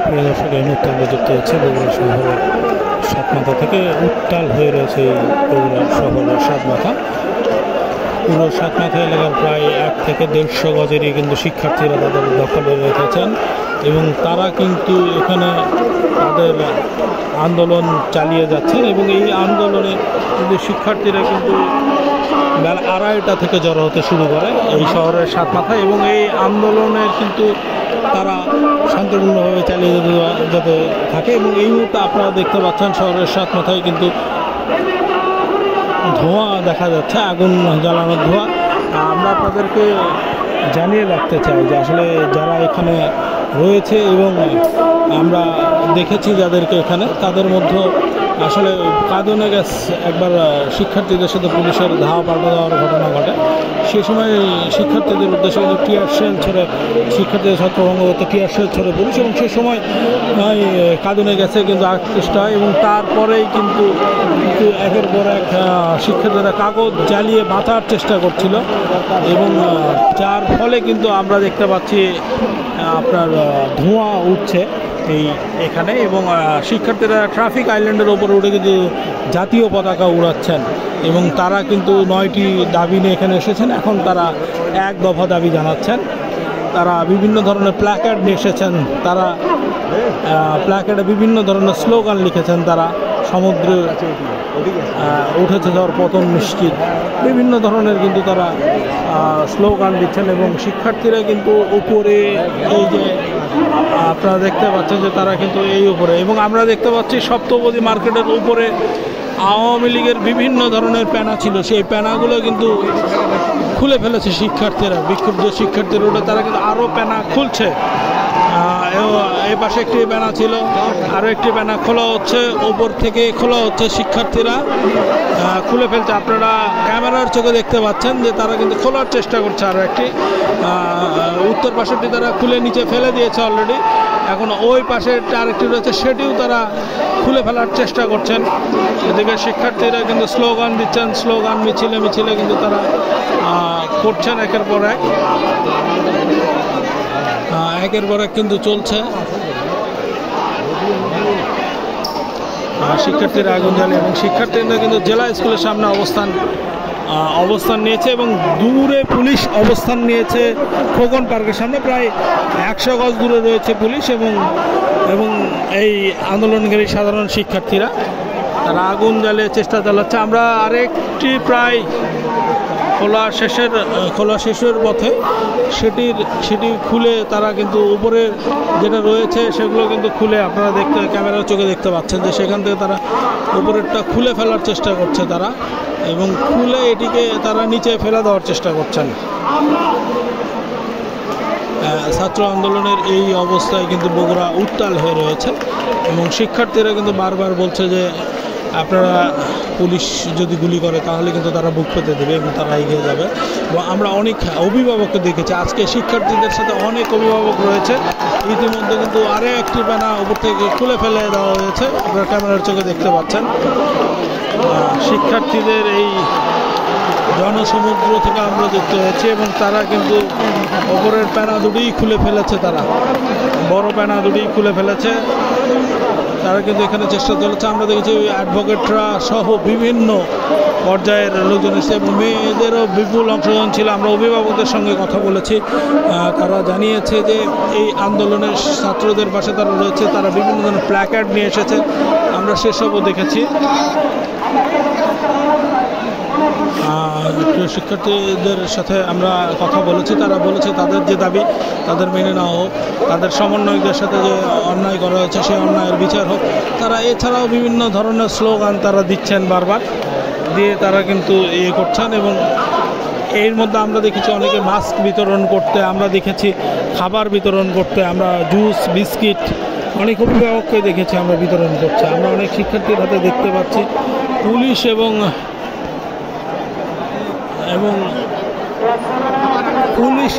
প্রিয় দর্শক, এই মুহূর্তে আমরা যুক্ত হচ্ছে বগুড়া শহরের সাতমাথা থেকে। উত্তাল হয়ে রয়েছে এই বগুড়া শহরের সাতমাথা। পুরো সাতমাথা এলাকার প্রায় 1 থেকে 150 গজেরই কিন্তু শিক্ষার্থীরা তাদের দখলে রেখেছেন এবং তারা কিন্তু এখানে তাদের আন্দোলন চালিয়ে যাচ্ছেন। এবং এই আন্দোলনে কিন্তু শিক্ষার্থীরা কিন্তু বেলা 2:30টা থেকে জড়ো হতে শুরু করে এই শহরের সাতমাথায়, এবং এই আন্দোলনের কিন্তু তারা শান্তিপূর্ণভাবে চালিয়ে যেতে থাকে। এবং এই মুহূর্তে আপনারা দেখতে পাচ্ছেন শহরের সাতমাথায় কিন্তু ধোঁয়া দেখা যাচ্ছে, আগুন জ্বালানোর ধোঁয়া। আমরা আপনাদেরকে জানিয়ে রাখতে চাই যে আসলে যারা এখানে রয়েছে এবং আমরা দেখেছি যাদেরকে এখানে, তাদের মধ্যে আসলে কাঁদুনে গ্যাস একবার শিক্ষার্থীদের সাথে পুলিশের ধাওয়া পাল্টা দেওয়ার ঘটনা ঘটে। সে সময় শিক্ষার্থীদের উদ্দেশ্যে কিন্তু টিয়ার শেল ছড়ে, শিক্ষার্থীদের ছত্রভঙ্গ করতে টিয়ার শেল ছড়ে পুলিশ, এবং সে সময় কাঁদুনে গ্যাসে কিন্তু আকৃষ্ট হয়। এবং তারপরেই কিন্তু একের পর এক শিক্ষার্থীরা কাগজ জ্বালিয়ে বাঁচার চেষ্টা করছিল, এবং যার ফলে কিন্তু আমরা দেখতে পাচ্ছি আপনার ধোঁয়া উঠছে এখানে। এবং শিক্ষার্থীরা ট্রাফিক আইল্যান্ডের ওপরে উঠে কিন্তু জাতীয় পতাকা উড়াচ্ছেন, এবং তারা কিন্তু 9টি দাবি নিয়ে এখানে এসেছেন। এখন তারা 1 দফা দাবি জানাচ্ছেন। তারা বিভিন্ন ধরনের প্ল্যাকার্ড নিয়ে এসেছেন, তারা প্ল্যাকার্ডে বিভিন্ন ধরনের স্লোগান লিখেছেন। তারা সমুদ্রে উঠেছে ঝড় পতন নিশ্চিত, বিভিন্ন ধরনের কিন্তু তারা স্লোগান দিচ্ছেন। এবং শিক্ষার্থীরা কিন্তু উপরে এই যে আপনারা দেখতে পাচ্ছেন যে তারা কিন্তু এই উপরে, এবং আমরা দেখতে পাচ্ছি সপ্তপদী মার্কেটের উপরে আওয়ামী লীগের বিভিন্ন ধরনের প্যানা ছিল, সেই প্যানাগুলো কিন্তু খুলে ফেলেছে শিক্ষার্থীরা। বিক্ষুব্ধ শিক্ষার্থীরা ওটা তারা কিন্তু আরও প্যানা খুলছে। এই পাশে একটি ব্যানা ছিল, আরও একটি ব্যানা খোলা হচ্ছে, ওপর থেকে খোলা হচ্ছে, শিক্ষার্থীরা খুলে ফেলছে। আপনারা ক্যামেরার চোখে দেখতে পাচ্ছেন যে তারা কিন্তু খোলার চেষ্টা করছে। আরও একটি উত্তর পাশেরটি তারা খুলে নিচে ফেলে দিয়েছে অলরেডি। এখন ওই পাশে আরেকটি রয়েছে, সেটিও তারা খুলে ফেলার চেষ্টা করছেন। এদিকে শিক্ষার্থীরা কিন্তু স্লোগান দিচ্ছেন, স্লোগান মিছিলে মিছিলে কিন্তু তারা করছেন একের পর এক, একের পর এক কিন্তু চলছে। শিক্ষার্থীরা আগুন জ্বালিয়ে, এবং শিক্ষার্থীরা কিন্তু জেলা স্কুলের সামনে অবস্থান নিয়েছে, এবং দূরে পুলিশ অবস্থান নিয়েছে খোকন পার্কের সামনে। প্রায় 100 গজ দূরে রয়েছে পুলিশ, এবং এই আন্দোলনকারী সাধারণ শিক্ষার্থীরা তারা আগুন জ্বালিয়ে চেষ্টা চালাচ্ছে। আমরা আরেকটি প্রায় খোলা শেষের পথে সেটি খুলে তারা কিন্তু উপরে যেটা রয়েছে সেগুলো কিন্তু খুলে, আপনারা ক্যামেরার চোখে দেখতে পাচ্ছেন যে সেখান থেকে তারা উপরেরটা খুলে ফেলার চেষ্টা করছে তারা, এবং খুলে এটিকে তারা নিচে ফেলে দেওয়ার চেষ্টা করছেন। ছাত্র আন্দোলনের এই অবস্থায় কিন্তু বগুড়া উত্তাল হয়ে রয়েছে, এবং শিক্ষার্থীরা কিন্তু বারবার বলছে যে আপনারা পুলিশ যদি গুলি করে তাহলে কিন্তু তারা বুক পেতে দেবে এবং তারা এগিয়ে যাবে। এবং আমরা অনেক অভিভাবককে দেখেছি, আজকে শিক্ষার্থীদের সাথে অনেক অভিভাবক রয়েছে। ইতিমধ্যে কিন্তু আরও একটি ব্যানা উপর থেকে খুলে ফেলে দেওয়া হয়েছে, আপনারা ক্যামেরার চোখে দেখতে পাচ্ছেন। শিক্ষার্থীদের এই জনসমুদ্র থেকে আমরা যুক্ত হয়েছি, এবং তারা কিন্তু ওপরের প্যানা দুটিই খুলে ফেলেছে, তারা বড় প্যানা দুটিই খুলে ফেলেছে। তারা কিন্তু এখানে চেষ্টা চলেছে। আমরা দেখেছি অ্যাডভোকেটরা সহ বিভিন্ন পর্যায়ের লোকজন এসেছে, এবং মেয়েদেরও বিপুল অংশগ্রহণ ছিল। আমরা অভিভাবকদের সঙ্গে কথা বলেছি, তারা জানিয়েছে যে এই আন্দোলনের ছাত্রদের পাশে তারা রয়েছে, তারা বিভিন্ন ধরনের প্ল্যাকার্ড নিয়ে এসেছে, আমরা সেসবও দেখেছি। শিক্ষার্থীদের সাথে আমরা কথা বলেছি, তারা বলেছে তাদের যে দাবি তাদের মেনে নেওয়া হোক, তাদের সমন্বয়কদের সাথে যে অন্যায় করা হয়েছে সেই অন্যায়ের বিচার হোক। তারা এছাড়াও বিভিন্ন ধরনের স্লোগান তারা দিচ্ছেন, বারবার দিয়ে তারা কিন্তু করছেন। এবং এর মধ্যে আমরা দেখেছি অনেকে মাস্ক বিতরণ করতে, আমরা দেখেছি খাবার বিতরণ করতে, আমরা জুস বিস্কিট অনেক অভিভাবককে দেখেছি আমরা বিতরণ করছে। আমরা অনেক শিক্ষার্থীর হাতে দেখতে পাচ্ছি পুলিশ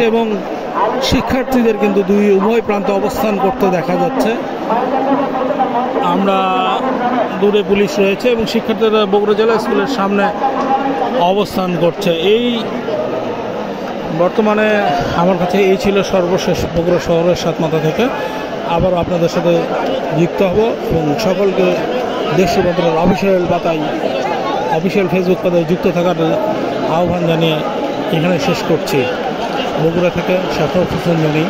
এবং শিক্ষার্থীদের কিন্তু উভয় প্রান্তে অবস্থান করতে দেখা যাচ্ছে। আমরা দূরে পুলিশ রয়েছে এবং শিক্ষার্থীরা বগুড়া জেলা স্কুলের সামনে অবস্থান করছে। এই বর্তমানে আমার কাছে এই ছিল সর্বশেষ বগুড়া শহরের সাতমাথা থেকে। আবার আপনাদের সাথে যুক্ত হব এবং সকলকে দেশবন্ধুর অফিসিয়াল পাতায়, অফিসিয়াল ফেসবুক পাতায় যুক্ত থাকার আহ্বান জানিয়ে এখানে শেষ করছি। বগুড়া থেকে শাফর হোসেন জনি।